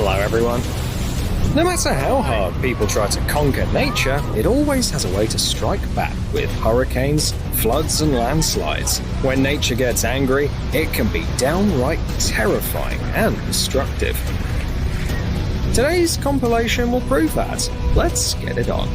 Hello everyone. No matter how hard people try to conquer nature, it always has a way to strike back with hurricanes, floods and landslides. When nature gets angry, it can be downright terrifying and destructive. Today's compilation will prove that. Let's get it on.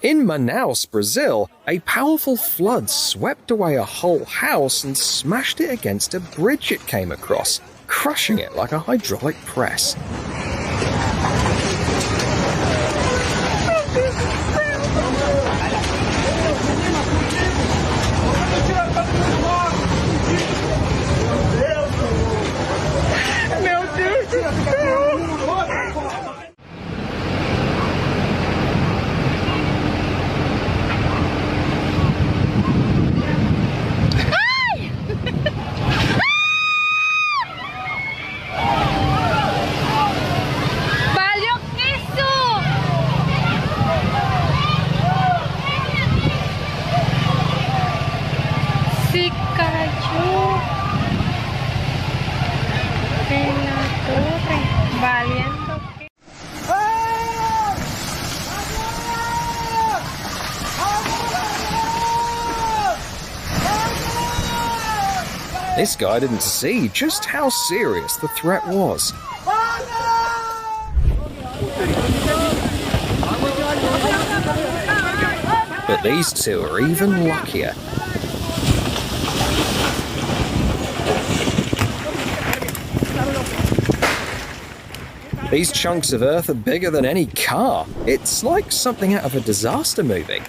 In Manaus, Brazil, a powerful flood swept away a whole house and smashed it against a bridge it came across, crushing it like a hydraulic press. This guy didn't see just how serious the threat was. But these two are even luckier. These chunks of earth are bigger than any car. It's like something out of a disaster movie.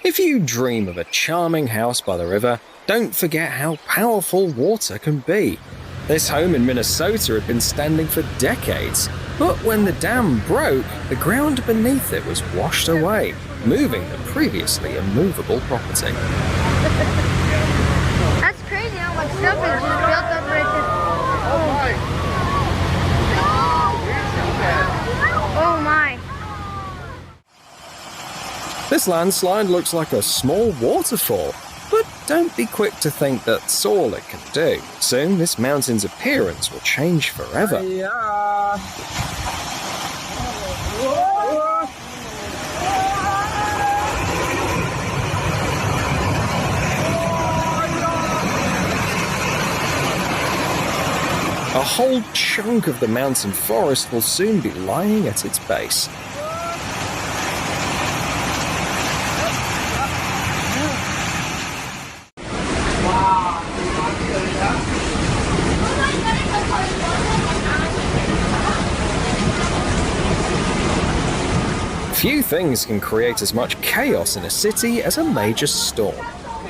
If you dream of a charming house by the river, don't forget how powerful water can be. This home in Minnesota had been standing for decades, but when the dam broke, the ground beneath it was washed away, moving the previously immovable property. That's crazy how much stuff is just built up right there. Oh my. This landslide looks like a small waterfall, but don't be quick to think that's all it can do. Soon, this mountain's appearance will change forever. A whole chunk of the mountain forest will soon be lying at its base. Few things can create as much chaos in a city as a major storm.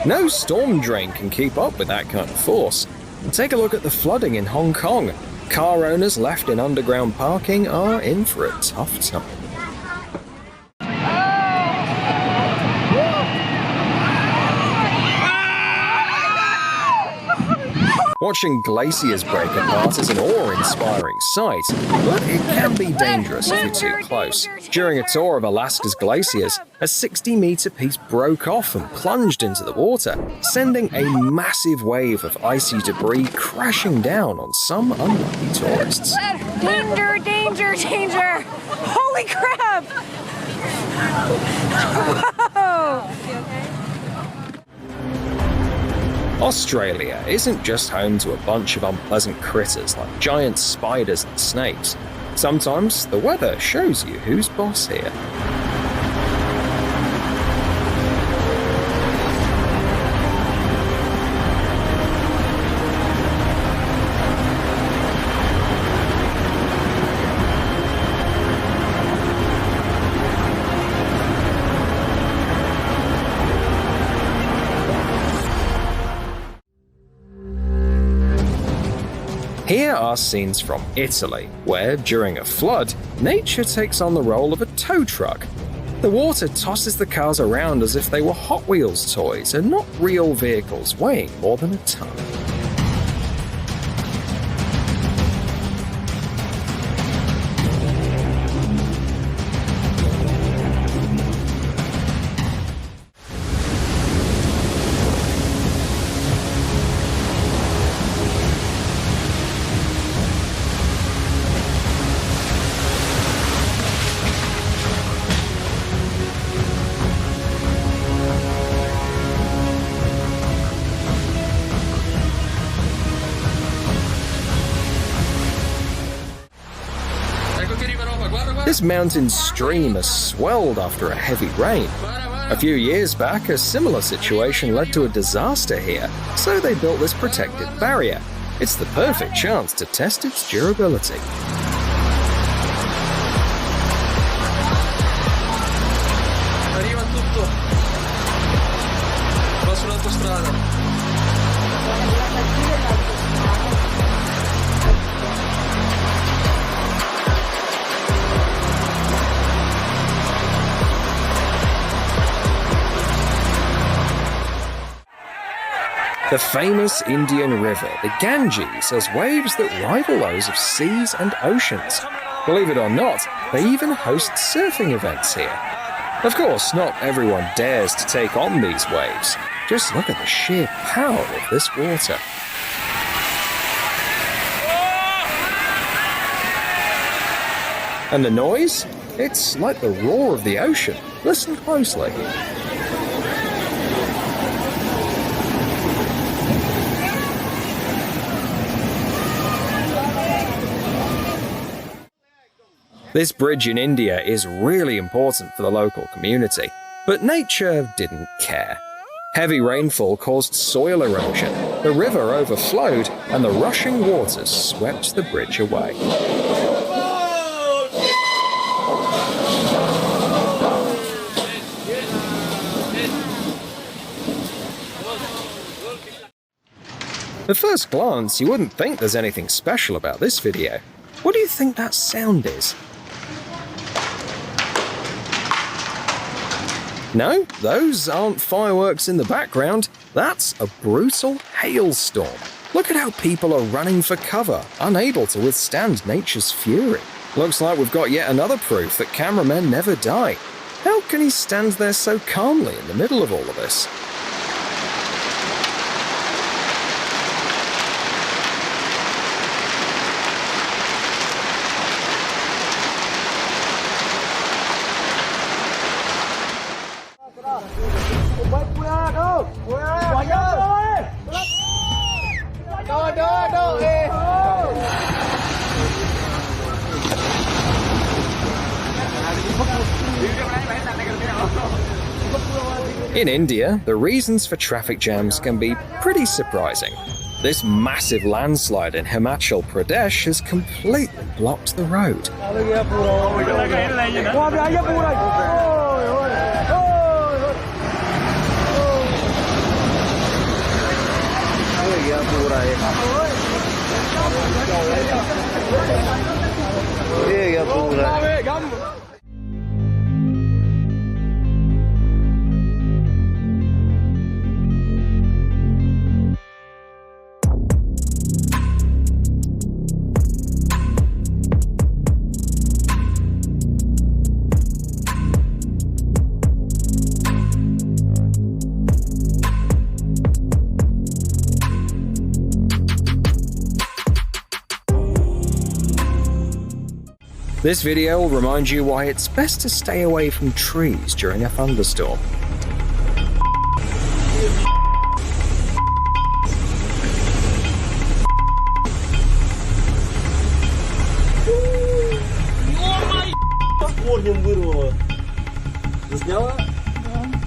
No storm drain can keep up with that kind of force. Take a look at the flooding in Hong Kong. Car owners left in underground parking are in for a tough time. Watching glaciers break apart is an awe-inspiring sight, but it can be dangerous if you're too close. During a tour of Alaska's glaciers, a 60-meter piece broke off and plunged into the water, sending a massive wave of icy debris crashing down on some unlucky tourists. Danger, danger, danger! Holy crap! Whoa! Australia isn't just home to a bunch of unpleasant critters like giant spiders and snakes. Sometimes the weather shows you who's boss here. Here are scenes from Italy, where, during a flood, nature takes on the role of a tow truck. The water tosses the cars around as if they were Hot Wheels toys and not real vehicles weighing more than a ton. This mountain stream has swelled after a heavy rain. A few years back, a similar situation led to a disaster here, so they built this protective barrier. It's the perfect chance to test its durability. Arriva tutto. Va sull'autostrada. The famous Indian River, the Ganges, has waves that rival those of seas and oceans. Believe it or not, they even host surfing events here. Of course, not everyone dares to take on these waves. Just look at the sheer power of this water. And the noise? It's like the roar of the ocean. Listen closely. This bridge in India is really important for the local community, but nature didn't care. Heavy rainfall caused soil erosion, the river overflowed, and the rushing waters swept the bridge away. At first glance, you wouldn't think there's anything special about this video. What do you think that sound is? No, those aren't fireworks in the background. That's a brutal hailstorm. Look at how people are running for cover, unable to withstand nature's fury. Looks like we've got yet another proof that cameramen never die. How can he stand there so calmly in the middle of all of this? In India, the reasons for traffic jams can be pretty surprising. This massive landslide in Himachal Pradesh has completely blocked the road. This video will remind you why it's best to stay away from trees during a thunderstorm.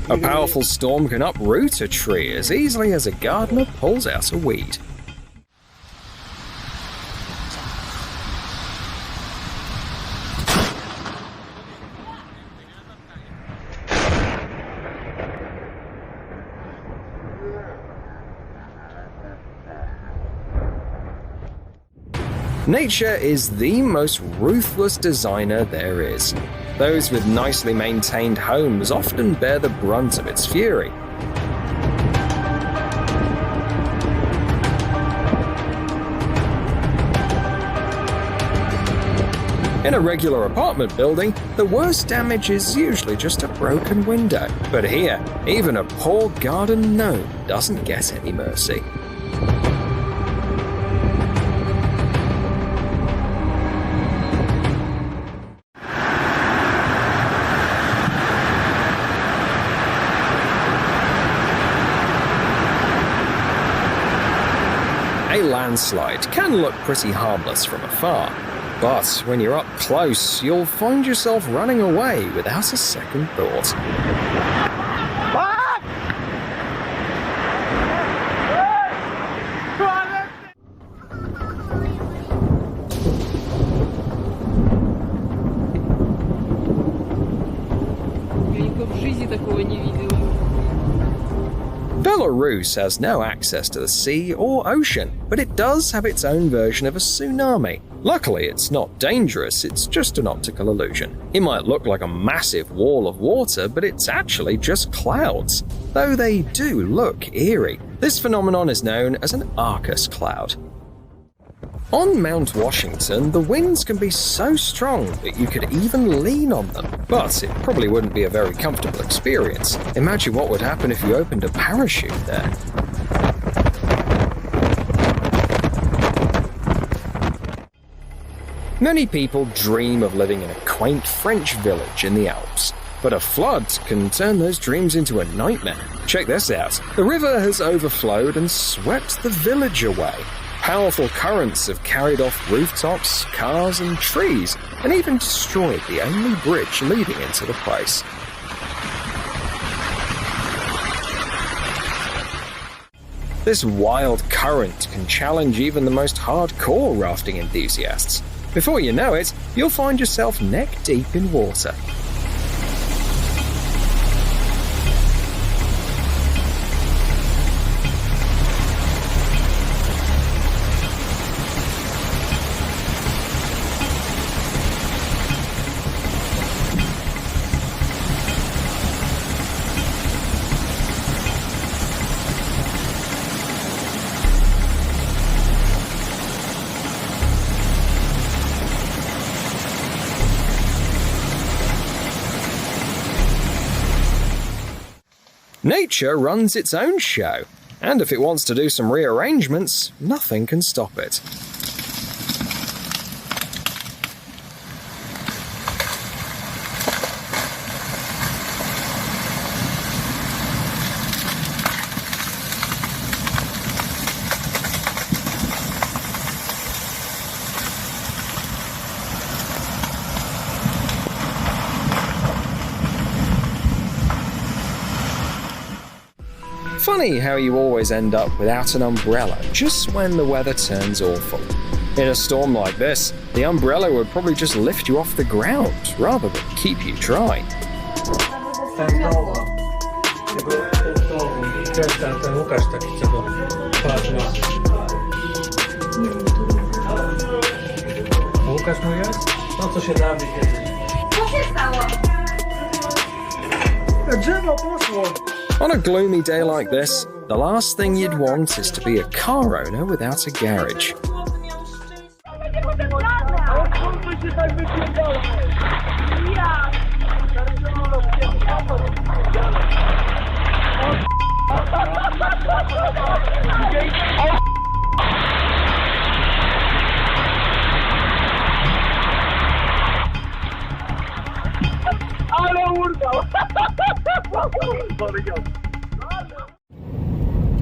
A powerful storm can uproot a tree as easily as a gardener pulls out a weed. Nature is the most ruthless designer there is. Those with nicely maintained homes often bear the brunt of its fury. In a regular apartment building, the worst damage is usually just a broken window. But here, even a poor garden gnome doesn't get any mercy. A landslide can look pretty harmless from afar, but when you're up close, you'll find yourself running away without a second thought. Я никогда в жизни такого не видела. Belarus has no access to the sea or ocean, but it does have its own version of a tsunami. Luckily, it's not dangerous, it's just an optical illusion. It might look like a massive wall of water, but it's actually just clouds, though they do look eerie. This phenomenon is known as an Arcus cloud. On Mount Washington, the winds can be so strong that you could even lean on them. But it probably wouldn't be a very comfortable experience. Imagine what would happen if you opened a parachute there. Many people dream of living in a quaint French village in the Alps. But a flood can turn those dreams into a nightmare. Check this out. The river has overflowed and swept the village away. Powerful currents have carried off rooftops, cars, and trees, and even destroyed the only bridge leading into the place. This wild current can challenge even the most hardcore rafting enthusiasts. Before you know it, you'll find yourself neck deep in water. Nature runs its own show, and if it wants to do some rearrangements, nothing can stop it. Funny how you always end up without an umbrella just when the weather turns awful. In a storm like this, the umbrella would probably just lift you off the ground rather than keep you dry. Łukasz mój jest? No co się da kiedyś? Co się stało? Drzewo poszło! On a gloomy day like this, the last thing you'd want is to be a car owner without a garage.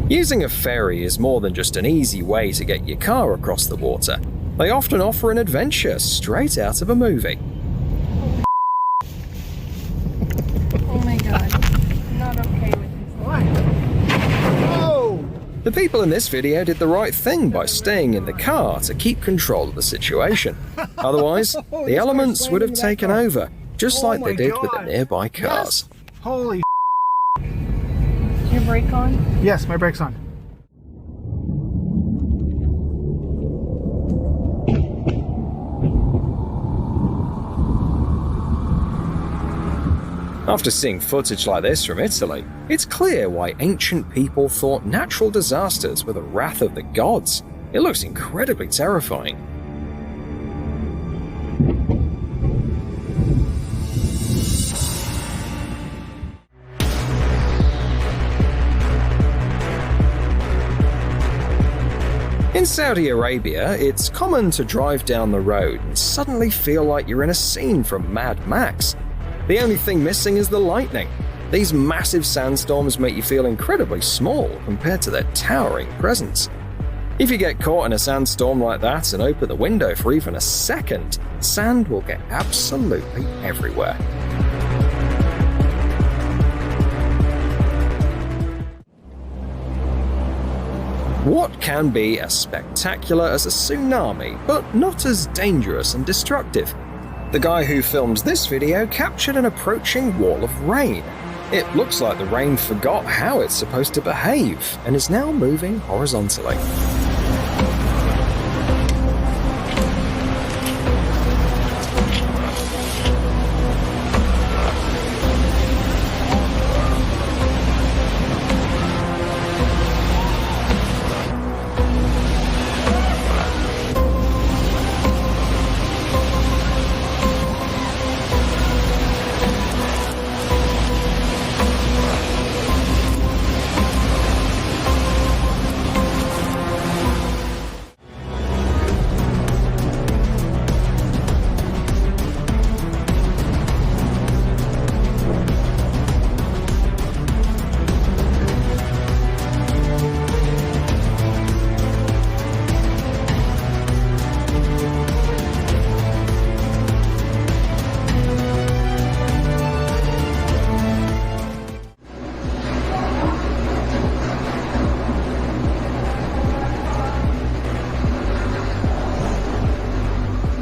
Using a ferry is more than just an easy way to get your car across the water. They often offer an adventure straight out of a movie. Oh my god. I'm not okay with this. The people in this video did the right thing by staying in the car to keep control of the situation. Otherwise, the elements would have taken over, just like they did with the nearby cars. Holy Is your brake on? Yes, my brake's on. After seeing footage like this from Italy, it's clear why ancient people thought natural disasters were the wrath of the gods. It looks incredibly terrifying. In Saudi Arabia, it's common to drive down the road and suddenly feel like you're in a scene from Mad Max. The only thing missing is the lightning. These massive sandstorms make you feel incredibly small compared to their towering presence. If you get caught in a sandstorm like that and open the window for even a second, sand will get absolutely everywhere. What can be as spectacular as a tsunami, but not as dangerous and destructive? The guy who filmed this video captured an approaching wall of rain. It looks like the rain forgot how it's supposed to behave and is now moving horizontally.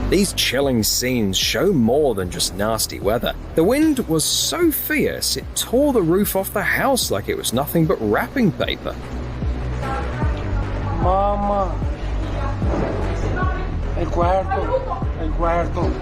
These chilling scenes show more than just nasty weather. The wind was so fierce it tore the roof off the house like it was nothing but wrapping paper. Mama. El cuarto. El cuarto.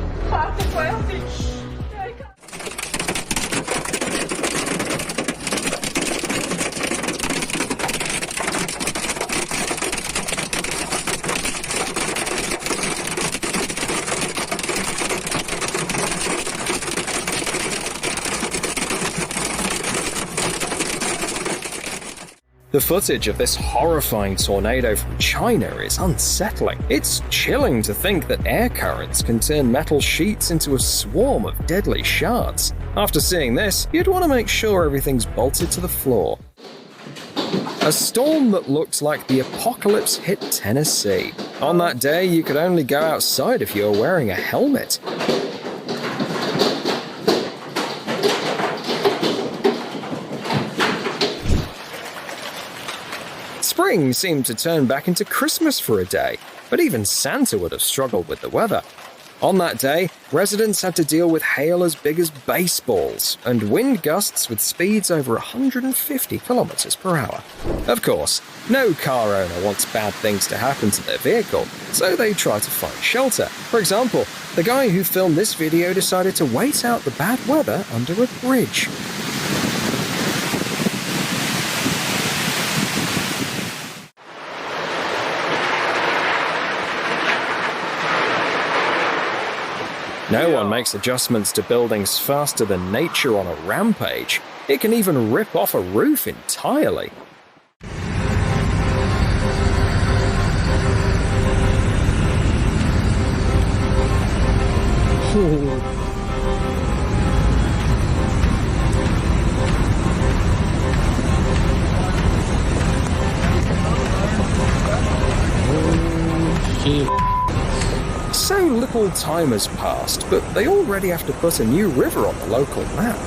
The footage of this horrifying tornado from China is unsettling. It's chilling to think that air currents can turn metal sheets into a swarm of deadly shards. After seeing this, you'd want to make sure everything's bolted to the floor. A storm that looked like the apocalypse hit Tennessee. On that day, you could only go outside if you were wearing a helmet. Spring seemed to turn back into Christmas for a day, but even Santa would have struggled with the weather. On that day, residents had to deal with hail as big as baseballs and wind gusts with speeds over 150 kilometers per hour. Of course, no car owner wants bad things to happen to their vehicle, so they try to find shelter. For example, the guy who filmed this video decided to wait out the bad weather under a bridge. No one makes adjustments to buildings faster than nature on a rampage. It can even rip off a roof entirely. So little time has passed, but they already have to put a new river on the local map.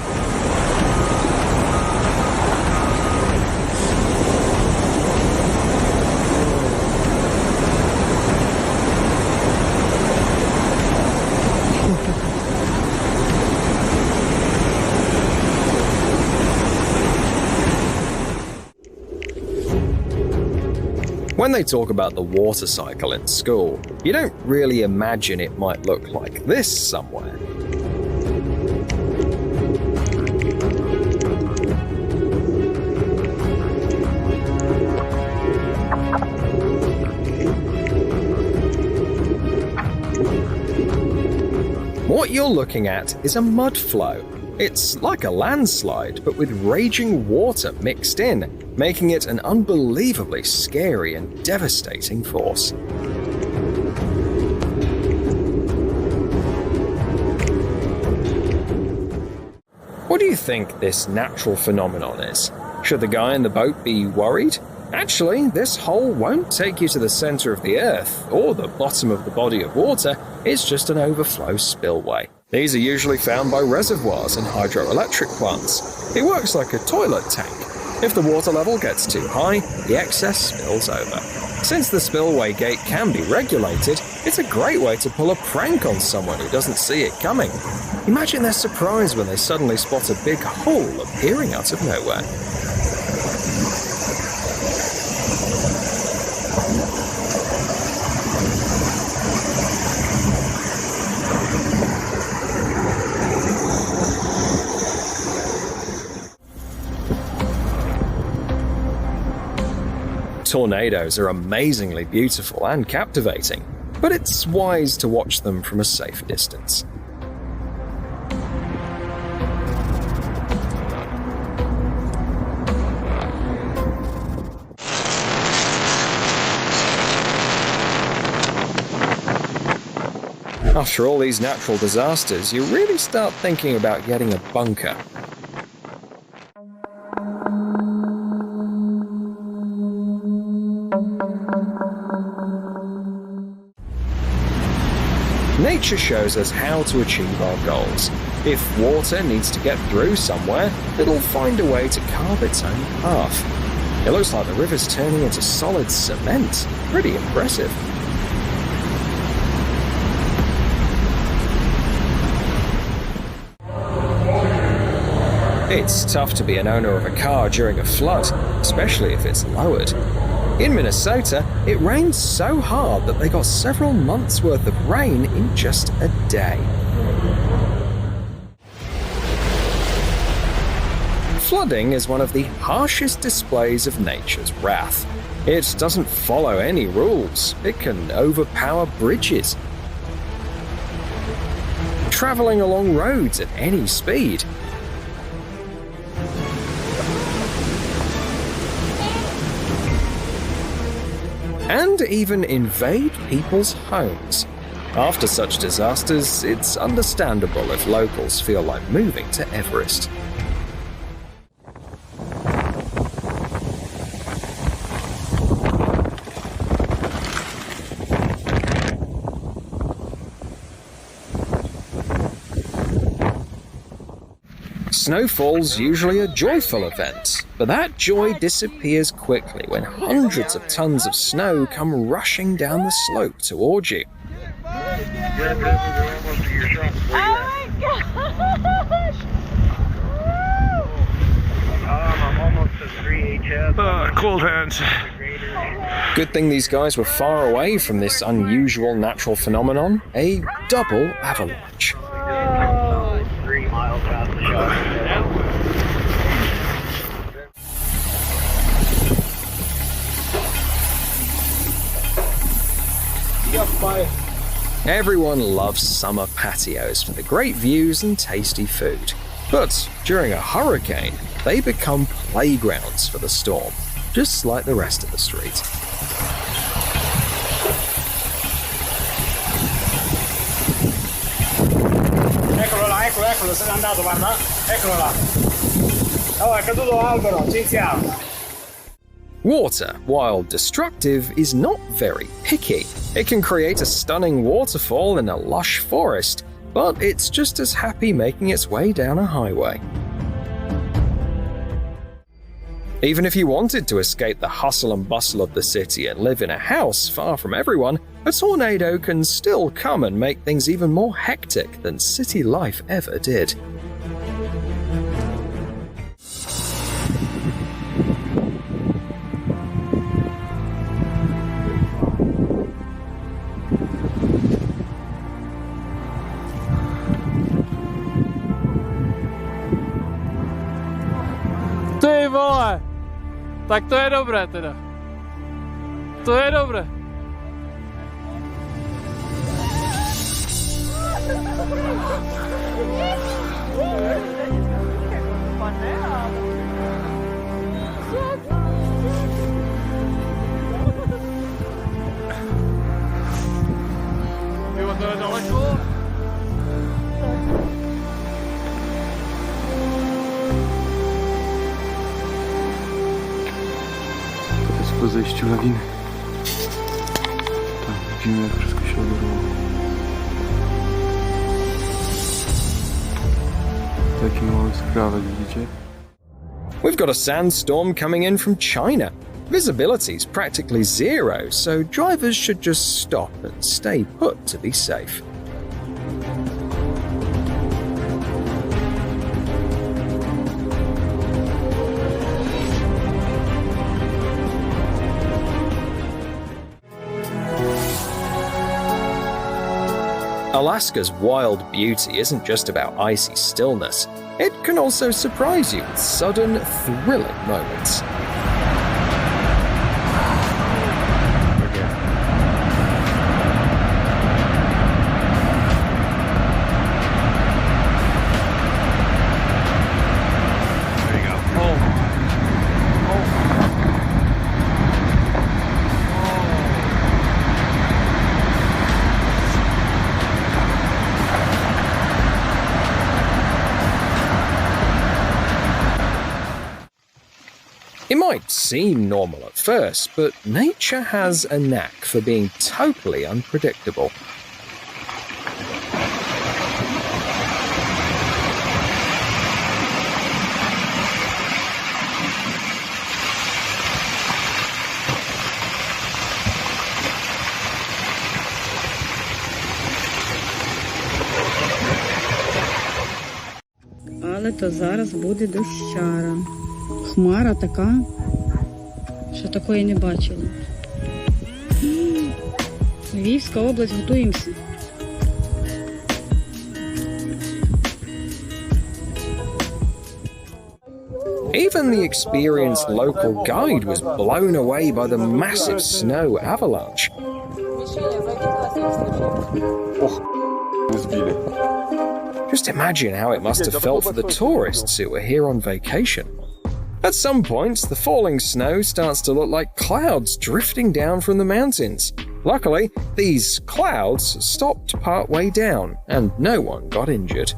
When they talk about the water cycle in school, you don't really imagine it might look like this somewhere. What you're looking at is a mud flow. It's like a landslide, but with raging water mixed in, making it an unbelievably scary and devastating force. What do you think this natural phenomenon is? Should the guy in the boat be worried? Actually, this hole won't take you to the center of the Earth or the bottom of the body of water. It's just an overflow spillway. These are usually found by reservoirs and hydroelectric plants. It works like a toilet tank. If the water level gets too high, the excess spills over. Since the spillway gate can be regulated, it's a great way to pull a prank on someone who doesn't see it coming. Imagine their surprise when they suddenly spot a big hole appearing out of nowhere. Tornadoes are amazingly beautiful and captivating, but it's wise to watch them from a safe distance. After all these natural disasters, you really start thinking about getting a bunker. Nature shows us how to achieve our goals. If water needs to get through somewhere, it'll find a way to carve its own path. It looks like the river's turning into solid cement. Pretty impressive. It's tough to be an owner of a car during a flood, especially if it's lowered. In Minnesota, it rained so hard that they got several months' worth of rain in just a day. Flooding is one of the harshest displays of nature's wrath. It doesn't follow any rules. It can overpower bridges, traveling along roads at any speed. And even invade people's homes. After such disasters, it's understandable if locals feel like moving to Everest. Snowfall's usually a joyful event, but that joy disappears quickly when hundreds of tons of snow come rushing down the slope towards you. Oh my gosh! I'm almost at 3 HS. Cold hands. Good thing these guys were far away from this unusual natural phenomenon, a double avalanche. 3 miles past the shot. Everyone loves summer patios for the great views and tasty food. But during a hurricane, they become playgrounds for the storm, just like the rest of the street. Eccolo, se n'è andato, guarda. Eccolo là. Oh, è caduto l'albero, Cinzia. Water, while destructive, is not very picky. It can create a stunning waterfall in a lush forest, but it's just as happy making its way down a highway. Even if you wanted to escape the hustle and bustle of the city and live in a house far from everyone, a tornado can still come and make things even more hectic than city life ever did. Ty vole! Tak to je dobré teda. To je dobré. Było to daleko? To jest po zejściu lawiny. Tam widzimy, jak wszystko się odbyło. Taki mały skrawek, widzicie? We've got a sandstorm coming in from China. Visibility's practically zero, so drivers should just stop and stay put to be safe. Alaska's wild beauty isn't just about icy stillness. It can also surprise you with sudden, thrilling moments. It might seem normal at first, but nature has a knack for being totally unpredictable. Але то зараз буде дощара. Хмара така, що такої не бачила. Львівська область, готуємося. Even the experienced local guide was blown away by the massive snow avalanche. Just imagine how it must have felt for the tourists who were here on vacation. At some points, the falling snow starts to look like clouds drifting down from the mountains. Luckily, these clouds stopped partway down, and no one got injured.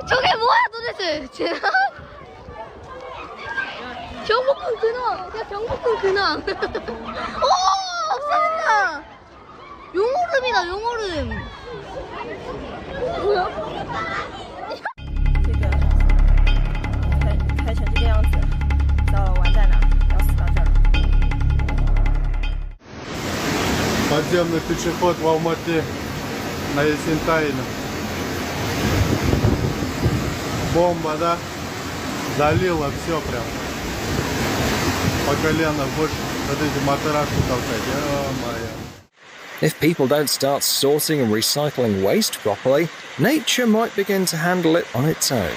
저게 뭐야 도대체? 쟤는? 경복궁 근황! 야 경복궁 근황! 오! 없어졌다! 용오름이다 용오름! 뭐야? 开成这个样子，糟了，完蛋了，要死到这儿了。 Подземный пешеход в Алмате на Есентайне. Бомба, да? Залило все прям. По колено больше. Вот эти матрасы толкать. Ё-моё. If people don't start sorting and recycling waste properly, nature might begin to handle it on its own.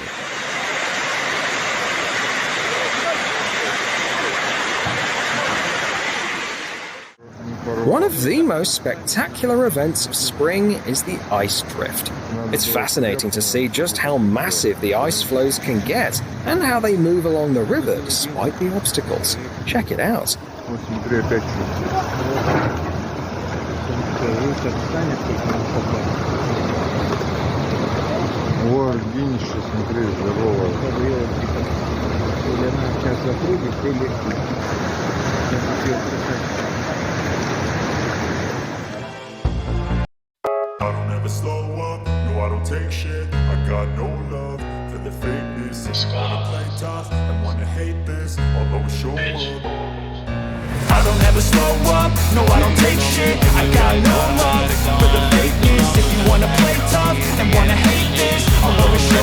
One of the most spectacular events of spring is the ice drift. It's fascinating to see just how massive the ice floes can get and how they move along the river despite the obstacles. Check it out. Вот смотри, опять. О, Аргинище, смотри, здорово. I don't ever slow up, no I don't take shit. I got no love for the fakeness. If you wanna play tough and wanna hate this, I'll always show up. I don't ever slow up, no I don't take shit. I got no love for the fakeness. If you